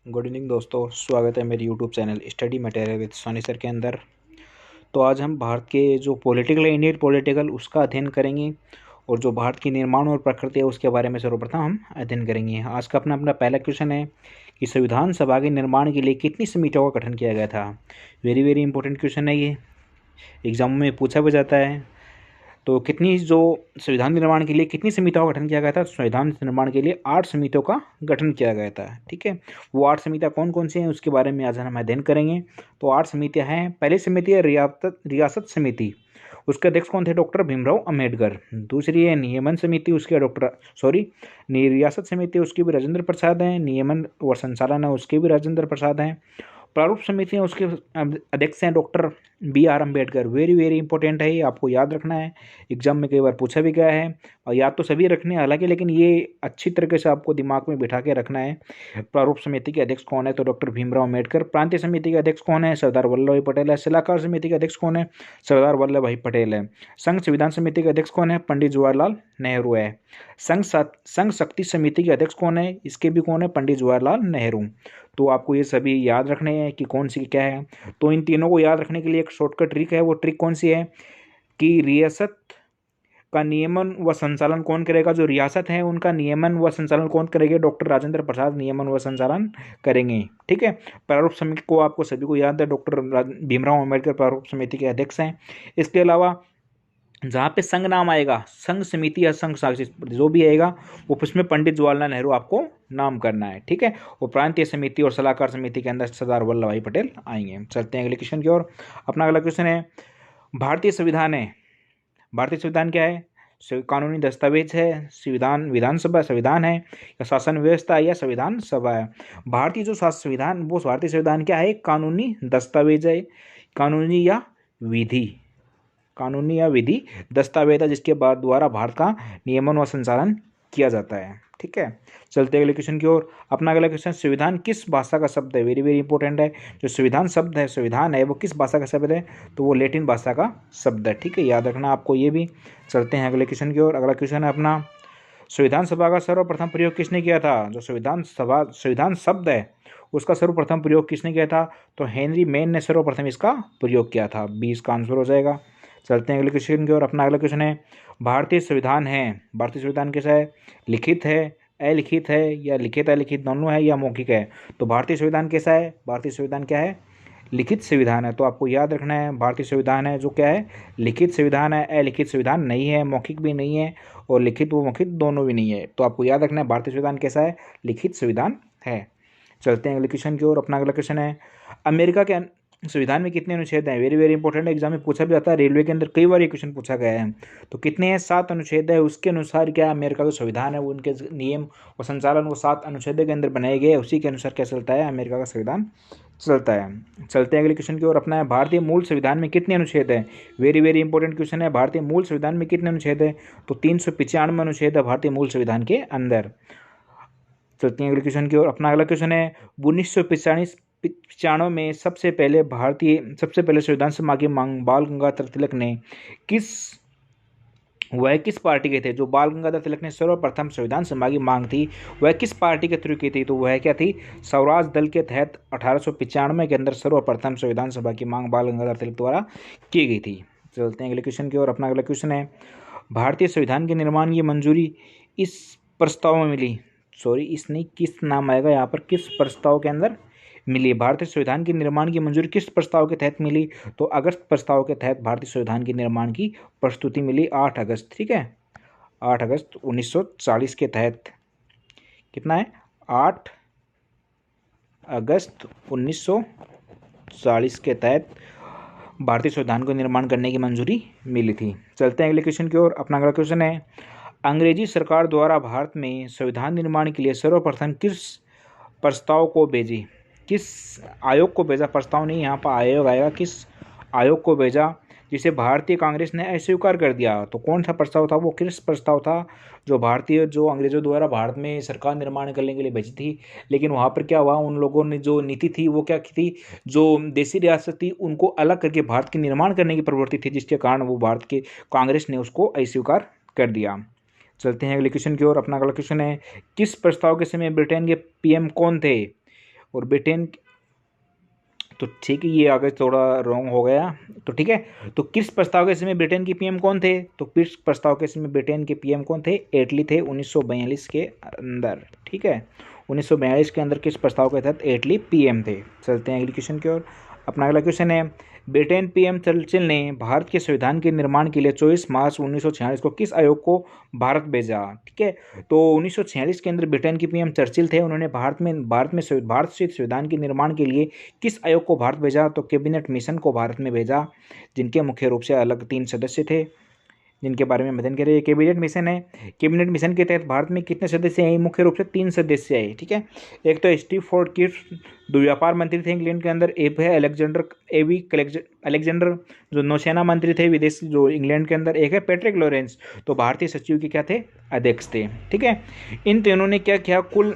Good evening दोस्तों, स्वागत है मेरे YouTube channel study material with Sony sir के अंदर। तो आज हम भारत के जो पॉलिटिकल है, इंडियन पॉलिटिकल, उसका अध्ययन करेंगे और जो भारत की निर्माण और प्रकृति है उसके बारे में सर्वप्रथम हम अध्ययन करेंगे। आज का अपना अपना पहला क्वेश्चन है कि संविधान सभा के निर्माण के लिए कितनी समितियों का गठन किया गया था। वेरी वेरी इंपॉर्टेंट क्वेश्चन है ये, एग्जाम में पूछा भी जाता है। तो कितनी जो संविधान निर्माण के लिए कितनी समितियों का गठन किया गया था? संविधान निर्माण के लिए 8 समितियों का गठन किया गया था। ठीक है, वो 8 समितियाँ कौन कौन सी हैं उसके बारे में आज हम अध्ययन करेंगे। तो 8 समितियाँ हैं। पहली समिति है रियासत समिति, उसके अध्यक्ष कौन थे? डॉक्टर भीमराव अंबेडकर। दूसरी है नियमन समिति, उसके रियासत समिति, उसके भी राजेंद्र प्रसाद हैं। नियमन और संचालन है, उसके भी राजेंद्र प्रसाद हैं। प्रारूप समिति है, उसके अध्यक्ष हैं doctor B.R. Ambedkar. Very very important है, ये आपको याद रखना है, एग्जाम में कई बार पूछा भी गया है। और याद तो सभी रखने हैं हालांकि, लेकिन ये अच्छी तरीके से आपको दिमाग में बिठा के रखना है। प्रारूप समिति के अध्यक्ष कौन है? तो डॉक्टर भीमराव अम्बेडकर। प्रांतीय समिति के अध्यक्ष कौन है? सरदार वल्लभ भाई पटेल है। सलाहकार समिति के अध्यक्ष कौन है? सरदार वल्लभ भाई पटेल है। संघ संविधान समिति के अध्यक्ष कौन है? पंडित जवाहरलाल नेहरू है। संघ शक्ति समिति के अध्यक्ष कौन है? इसके भी कौन है? पंडित जवाहरलाल नेहरू। तो आपको ये सभी याद रखने हैं कि कौन सी क्या है। तो इन तीनों को याद रखने के लिए एक शॉर्टकट ट्रिक है। वो ट्रिक कौन सी है कि रियासत का नियमन व संचालन कौन करेगा? जो रियासत है उनका नियमन व संचालन कौन करेंगे? डॉक्टर राजेंद्र प्रसाद नियमन व संचालन करेंगे। ठीक है, प्रारूप समिति को आपको सभी को याद है, डॉक्टर भीमराव अम्बेडकर प्रारूप समिति के अध्यक्ष हैं। इसके अलावा जहाँ पे संघ नाम आएगा, संघ समिति या संघ शासित जो भी आएगा, वो उसमें पंडित जवाहरलाल नेहरू आपको नाम करना है। ठीक है, और प्रांतीय समिति और सलाहकार समिति के अंदर सरदार वल्लभ भाई पटेल आएंगे। चलते हैं अगले क्वेश्चन की ओर। अपना अगला क्वेश्चन है, भारतीय संविधान है। भारतीय संविधान क्या है? कानूनी दस्तावेज है, संविधान विधानसभा संविधान है, या शासन व्यवस्था है, या संविधान सभा है? भारतीय जो संविधान, वो भारतीय संविधान क्या है? कानूनी दस्तावेज है, कानूनी या विधि दस्तावेज है, जिसके बाद द्वारा भारत का नियमन व संचालन किया जाता है। ठीक है, चलते अगले क्वेश्चन की ओर। अपना अगला क्वेश्चन, संविधान किस भाषा का शब्द है? वेरी वेरी इंपॉर्टेंट है। जो संविधान शब्द है, संविधान है, वो किस भाषा का शब्द है? तो वो लैटिन भाषा का शब्द है। ठीक है, याद रखना आपको ये भी। चलते हैं अगले क्वेश्चन की ओर। अगला क्वेश्चन है अपना, संविधान सभा का सर्वप्रथम प्रयोग किसने किया था? जो संविधान शब्द है उसका सर्वप्रथम प्रयोग किसने किया था? तो हेनरी मैन ने सर्वप्रथम इसका प्रयोग किया था। 20 का आंसर हो जाएगा। चलते हैं अगले क्वेश्चन की ओर। अपना अगला क्वेश्चन है, भारतीय संविधान है, भारतीय संविधान कैसा है? लिखित है, अलिखित है, या लिखित अलिखित दोनों है, या मौखिक है? तो भारतीय संविधान कैसा है? भारतीय संविधान क्या है? लिखित संविधान है। तो आपको याद रखना है, भारतीय संविधान है जो क्या है? लिखित संविधान है, अलिखित संविधान नहीं है, मौखिक भी नहीं है, और लिखित व मौखिक दोनों भी नहीं है। तो आपको याद रखना है भारतीय संविधान कैसा है? लिखित संविधान है। चलते हैं अगले क्वेश्चन की ओर। अपना अगला क्वेश्चन है, अमेरिका के संविधान में कितने अनुच्छेद हैं? वेरी वेरी इंपॉर्टेंट, एग्जाम में पूछा भी जाता है, रेलवे के अंदर कई बार ये क्वेश्चन पूछा गया है। तो कितने हैं? 7 अनुच्छेद है। उसके अनुसार क्या अमेरिका का संविधान है, उनके नियम और संचालन वो 7 अनुच्छेद के अंदर बनाए गए, उसी के अनुसार क्या चलता है? अमेरिका का संविधान चलता है। चलते हैं अगले क्वेश्चन की ओर। अपना है, भारतीय मूल संविधान में कितने अनुच्छेद हैं? वेरी वेरी इंपॉर्टेंट क्वेश्चन है, भारतीय मूल संविधान में कितने अनुच्छेद है? तो 395 अनुच्छेद है भारतीय मूल संविधान के अंदर। चलते हैं अगले क्वेश्चन की ओर। अपना अगला क्वेश्चन है, 1995 में सबसे पहले संविधान सभा की मांग बाल गंगाधर तिलक ने किस पार्टी के थे? जो बाल गंगाधर तिलक ने सर्वप्रथम संविधान सभा की मांग थी, वह किस पार्टी के थ्रू की थी? तो वह क्या थी? स्वराज दल के तहत 1895 के अंदर सर्वप्रथम संविधान सभा की मांग बाल गंगाधर तिलक द्वारा की गई थी। चलते हैं अगले क्वेश्चन की ओर। अपना अगला क्वेश्चन है, भारतीय संविधान के निर्माण की मंजूरी इस प्रस्ताव में मिली, इस नहीं, किस नाम आएगा यहाँ पर, किस प्रस्ताव के अंदर मिली? भारतीय संविधान के निर्माण की मंजूरी किस प्रस्ताव के तहत मिली? तो अगस्त प्रस्ताव के तहत भारतीय संविधान के निर्माण की प्रस्तुति मिली 8 अगस्त। ठीक है, 8 अगस्त 1940 के तहत। कितना है? 8 अगस्त 1940 के तहत भारतीय संविधान को निर्माण करने की मंजूरी मिली थी। चलते हैं अगले क्वेश्चन की ओर। अपना अगला क्वेश्चन है, अंग्रेजी सरकार द्वारा भारत में संविधान निर्माण के लिए सर्वप्रथम किस प्रस्ताव को भेजी? किस आयोग को भेजा? प्रस्ताव नहीं, यहाँ पर आयोग आएगा। किस आयोग को भेजा जिसे भारतीय कांग्रेस ने अस्वीकार कर दिया? तो कौन सा प्रस्ताव था? वो किस प्रस्ताव था जो अंग्रेजों द्वारा भारत में सरकार निर्माण करने के लिए भेजी थी? लेकिन वहाँ पर क्या हुआ, उन लोगों ने जो नीति थी वो क्या की थी, जो देसी रियासत थी उनको अलग करके भारत की निर्माण करने की प्रवृत्ति थी, जिसके कारण वो भारत के कांग्रेस ने उसको अस्वीकार कर दिया। चलते हैं अगले क्वेश्चन की ओर। अपना अगला क्वेश्चन है, किस प्रस्ताव के समय ब्रिटेन के PM कौन थे? और ब्रिटेन, तो ठीक है ये आगे थोड़ा रॉन्ग हो गया, तो ठीक है। तो किस प्रस्ताव के समय ब्रिटेन के पीएम कौन थे, तो किस प्रस्ताव के समय ब्रिटेन के पीएम कौन थे, एटली थे 1942 के अंदर, ठीक है। 1942 के अंदर किस प्रस्ताव के तहत एटली पीएम थे। चलते हैं अगले क्वेश्चन की ओर। अपना अगला क्वेश्चन है, ब्रिटेन पीएम चर्चिल ने भारत के संविधान के निर्माण के लिए 24 मार्च 1946 को किस आयोग को भारत भेजा, ठीक है। तो 1946 के अंदर ब्रिटेन के पीएम चर्चिल थे, उन्होंने भारत से संविधान के निर्माण के लिए किस आयोग को भारत भेजा, तो कैबिनेट मिशन को भारत में भेजा, जिनके मुख्य रूप से अलग 3 सदस्य थे, जिनके बारे में अध्ययन करें। कैबिनेट मिशन है, कैबिनेट मिशन के तहत भारत में कितने सदस्य आए, मुख्य रूप से 3 सदस्य आए, ठीक है। एक तो स्टीव फोर्ड किफ्ट जो व्यापार मंत्री थे इंग्लैंड के अंदर, एक है अलेक्जेंडर जो नौसेना मंत्री थे विदेश जो इंग्लैंड के अंदर, एक है पैट्रिक लॉरेंस तो भारतीय सचिव के क्या थे, अध्यक्ष थे, ठीक है। इन तीनों ने क्या किया, कुल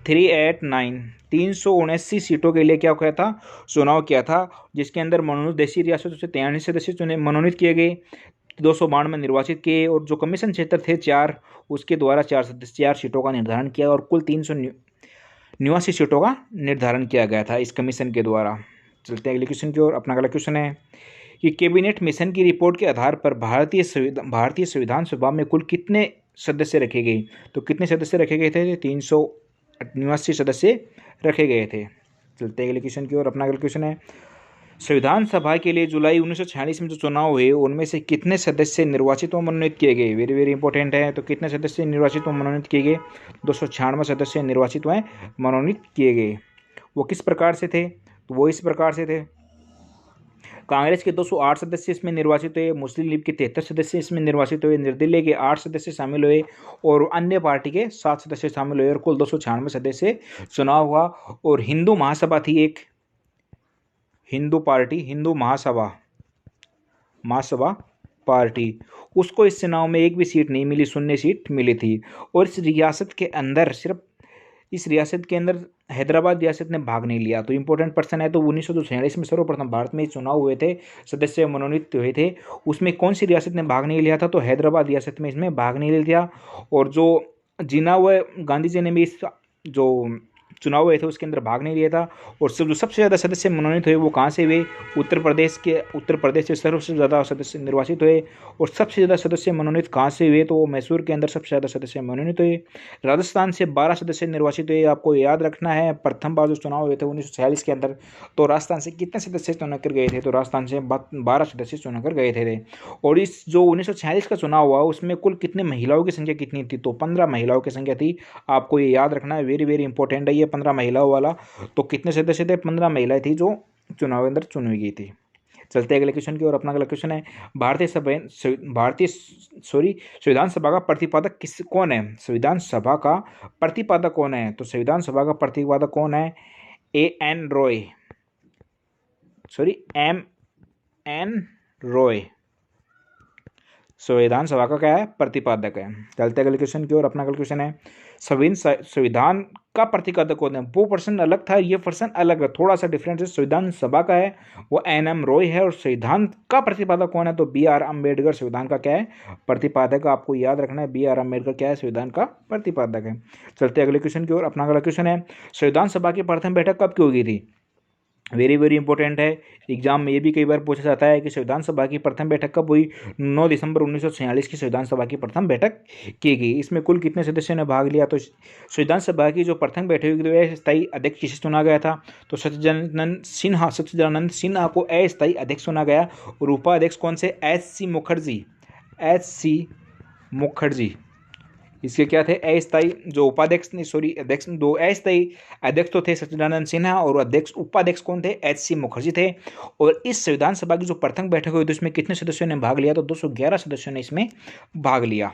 379 सीटों के लिए क्या किया था, चुनाव किया था, जिसके अंदर मनोनीत देशी रियासतों से 43 सदस्य चुने मनोनीत किए गए, 292 में निर्वाचित किए, और जो कमीशन क्षेत्र थे 4 उसके द्वारा 4 सीटों का निर्धारण किया, और कुल 389 सीटों का निर्धारण किया गया था इस कमीशन के द्वारा। चलते हैं अगले क्वेश्चन की ओर। अपना अगला क्वेश्चन है कि कैबिनेट मिशन की रिपोर्ट के आधार पर भारतीय संविधान सभा में कुल कितने सदस्य रखे गए, तो कितने सदस्य रखे गए थे, 389 सदस्य रखे गए थे। चलते हैं अगले क्वेश्चन की ओर। अपना अगला क्वेश्चन है, संविधान सभा के लिए जुलाई 1946 में जो चुनाव हुए उनमें से कितने सदस्य निर्वाचित व मनोनीत किए गए, वेरी वेरी इंपॉर्टेंट है। तो कितने सदस्य निर्वाचित व मनोनीत किए गए, 296 सदस्य निर्वाचित व मनोनीत किए गए। वो किस प्रकार से थे, तो वो इस प्रकार से थे, कांग्रेस के 208 सदस्य इसमें निर्वाचित हुए, मुस्लिम लीग के 73 सदस्य इसमें निर्वाचित हुए, निर्दलीय के 8 सदस्य शामिल हुए, और अन्य पार्टी के 7 सदस्य शामिल हुए, और कुल 296 सदस्य चुनाव हुआ। और हिंदू महासभा थी एक, हिंदू पार्टी, हिंदू महासभा पार्टी, उसको इस चुनाव में एक भी सीट नहीं मिली, 0 सीट मिली थी। और इस रियासत के अंदर हैदराबाद रियासत ने भाग नहीं लिया। तो इंपॉर्टेंट पर्सन है, तो 1946 में सर्वप्रथम भारत में चुनाव हुए थे, सदस्य मनोनीत हुए थे, उसमें कौन सी रियासत ने भाग नहीं लिया था, तो हैदराबाद रियासत में इसमें भाग नहीं लिया। और जो जिना हुआ गांधी जी ने भी इस जो चुनाव हुए थे उसके अंदर भाग नहीं लिया था। और जो सबसे ज़्यादा सदस्य मनोनीत हुए वो कहाँ से हुए, उत्तर प्रदेश से सबसे ज़्यादा सदस्य निर्वाचित हुए। और सबसे ज़्यादा सदस्य मनोनीत कहाँ से हुए, तो वो मैसूर के अंदर सबसे ज़्यादा सदस्य मनोनीत हुए। राजस्थान से 12 सदस्य निर्वाचित हुए। आपको याद रखना है, प्रथम बार जो चुनाव हुए थे 1946 के अंदर, तो राजस्थान से कितने सदस्य चुनकर गए थे, तो राजस्थान से 12 सदस्य चुनकर गए थे। और इस जो 1946 का चुनाव हुआ उसमें कुल कितने महिलाओं की संख्या कितनी थी, तो 15 महिलाओं की संख्या थी। आपको ये याद रखना है, वेरी वेरी इंपॉर्टेंट है ये 15 महिलाओं वाला। तो कितने सदस्य थे, 15 महिलाएं थी जो चुनाव के अंदर चुनी गई थी। चलते अगले क्वेश्चन की ओर। अपना अगला क्वेश्चन है, संविधान सभा का प्रतिपादक कौन है, संविधान सभा का प्रतिपादक कौन है, तो संविधान सभा का प्रतिपादक कौन है, M.N. रॉय संविधान सभा का क्या है, प्रतिपादक है। चलते अगले क्वेश्चन की ओर। अपना अगला क्वेश्चन है, संविधान का प्रतिपादक कौन है, वो पर्सन अलग था, ये पर्सन अलग है, थोड़ा सा डिफरेंस है। संविधान सभा का है वो N.M. रॉय है, और संविधान का प्रतिपादक कौन है, तो B.R. अम्बेडकर संविधान का क्या है, प्रतिपादक। आपको याद रखना है B.R. अम्बेडकर क्या है, संविधान का प्रतिपादक है। चलते अगले क्वेश्चन की ओर। अपना अगला क्वेश्चन है, संविधान सभा की प्रथम बैठक कब की होगी थी, वेरी वेरी इंपॉर्टेंट है, एग्जाम में ये भी कई बार पूछा जाता है कि संविधान सभा की प्रथम बैठक कब हुई, 9 दिसंबर 1946 की संविधान सभा की प्रथम बैठक की गई। इसमें कुल कितने सदस्यों ने भाग लिया, तो संविधान सभा की जो प्रथम बैठक हुई तो अस्थायी अध्यक्ष किसे चुना गया था, तो सच्चिदानंद सिन्हा को अस्थायी अध्यक्ष चुना गया। और उपाध्यक्ष कौन से, एच सी मुखर्जी इसके क्या थे, अस्थायी जो उपाध्यक्ष ने अध्यक्ष, दो अस्थायी अध्यक्ष तो थे सच्चिदानंद सिन्हा, और उपाध्यक्ष कौन थे, एच.सी. मुखर्जी थे। और इस संविधान सभा की जो प्रथम बैठक हुई तो इसमें कितने सदस्यों ने भाग लिया, तो 211 सदस्यों ने इसमें भाग लिया।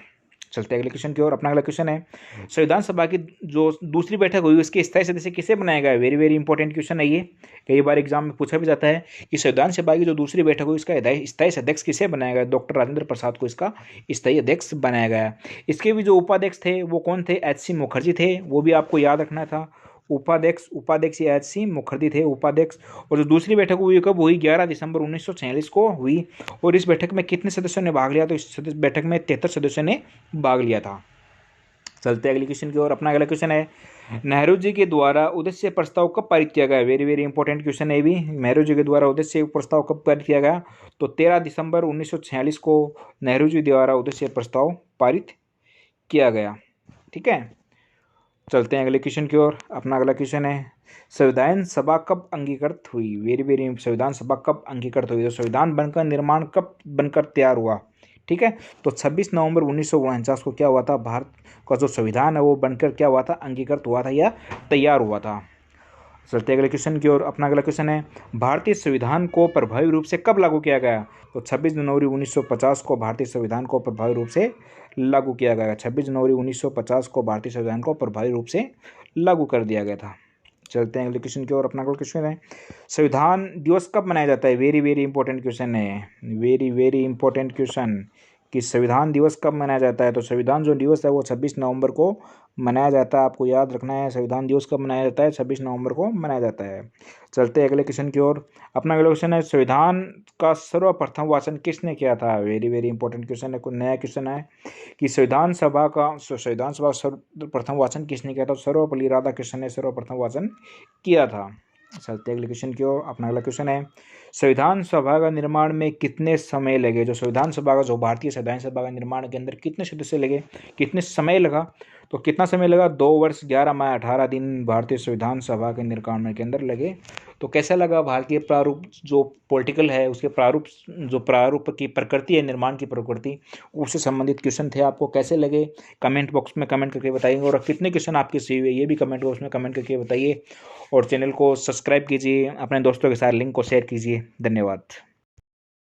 चलते अगले क्वेश्चन की ओर। अपना अगला क्वेश्चन है, संविधान सभा की जो दूसरी बैठक हुई उसके स्थायी सदस्य किसे बनाया गया, वेरी वेरी इंपॉर्टेंट क्वेश्चन है ये, कई बार एग्जाम में पूछा भी जाता है कि संविधान सभा की जो दूसरी बैठक हुई इसका स्थायी अध्यक्ष किसे बनाया गया, डॉक्टर राजेंद्र प्रसाद को इसका स्थायी अध्यक्ष बनाया गया। इसके भी जो उपाध्यक्ष थे वो कौन थे, एच.सी. मुखर्जी थे, वो भी आपको याद रखना था, उपाध्यक्ष एच.सी. मुखर्जी थे उपाध्यक्ष। और जो दूसरी बैठक हुई कब हुई, 11 दिसंबर 1946 को हुई। और इस बैठक में कितने सदस्यों ने भाग लिया, तो इस बैठक में 73 सदस्यों ने भाग लिया था। चलते अगले क्वेश्चन की ओर। अपना अगला क्वेश्चन है, नेहरू जी के द्वारा उद्देश्य प्रस्ताव कब पारित किया गया? वेरी वेरी इंपॉर्टेंट क्वेश्चन है भी। नेहरू जी के द्वारा उद्देश्य प्रस्ताव कब पारित किया गया? तो 13 दिसंबर 1946 को नेहरू जी द्वारा उद्देश्य प्रस्ताव पारित किया गया। ठीक है, चलते हैं अगले क्वेश्चन की ओर। अपना अगला क्वेश्चन है, संविधान सभा कब अंगीकृत हुई? वेरी वेरी, संविधान सभा कब अंगीकृत हुई? तो संविधान बनकर निर्माण कब बनकर तैयार हुआ? ठीक है, तो 26 नवंबर 1949 को क्या हुआ था? भारत का जो संविधान है वो बनकर क्या हुआ था? अंगीकृत हुआ था या तैयार हुआ था। चलते अगले क्वेश्चन की ओर। अपना अगला क्वेश्चन है, भारतीय संविधान को प्रभावी रूप से कब लागू किया गया? तो 26 जनवरी 1950 को भारतीय संविधान को प्रभावी रूप से लागू किया गया। 26 जनवरी 1950 को भारतीय संविधान को प्रभावी रूप से लागू कर दिया गया था। चलते हैं अगले क्वेश्चन की ओर। अपना अगला क्वेश्चन है, संविधान दिवस कब मनाया जाता है? वेरी वेरी इंपॉर्टेंट क्वेश्चन है, वेरी वेरी इंपॉर्टेंट क्वेश्चन कि संविधान दिवस कब मनाया जाता है? तो संविधान जो दिवस है वो 26 नवंबर को मनाया जाता है। आपको याद रखना है, संविधान दिवस कब मनाया जाता है? 26 नवंबर को मनाया जाता है। चलते हैं अगले क्वेश्चन की ओर। अपना अगला क्वेश्चन है, संविधान का सर्वप्रथम वाचन किसने किया था? वेरी वेरी इंपॉर्टेंट क्वेश्चन है, कोई नया क्वेश्चन है कि संविधान सभा सर्वप्रथम वाचन किसने किया था? सर्वपल्ली राधाकृष्णन ने सर्वप्रथम वाचन किया था। चलते अगले क्वेश्चन की ओर। अपना अगला क्वेश्चन है, संविधान सभा का निर्माण में कितने समय लगे? जो संविधान सभा का, जो भारतीय संविधान सभा का निर्माण के अंदर कितने सदस्य लगे, कितने समय लगा? तो कितना समय लगा? 2 वर्ष 11 माह 18 दिन भारतीय संविधान सभा के निर्माण के अंदर लगे। तो कैसा लगा? भारतीय प्रारूप जो पॉलिटिकल है उसके प्रारूप की प्रकृति है, निर्माण की प्रकृति, उससे संबंधित क्वेश्चन थे। आपको कैसे लगे कमेंट बॉक्स में कमेंट करके बताइए, और कितने क्वेश्चन आपके सही हुए ये भी कमेंट बॉक्स में कमेंट करके बताइए। और चैनल को सब्सक्राइब कीजिए, अपने दोस्तों के साथ लिंक को शेयर कीजिए। धन्यवाद।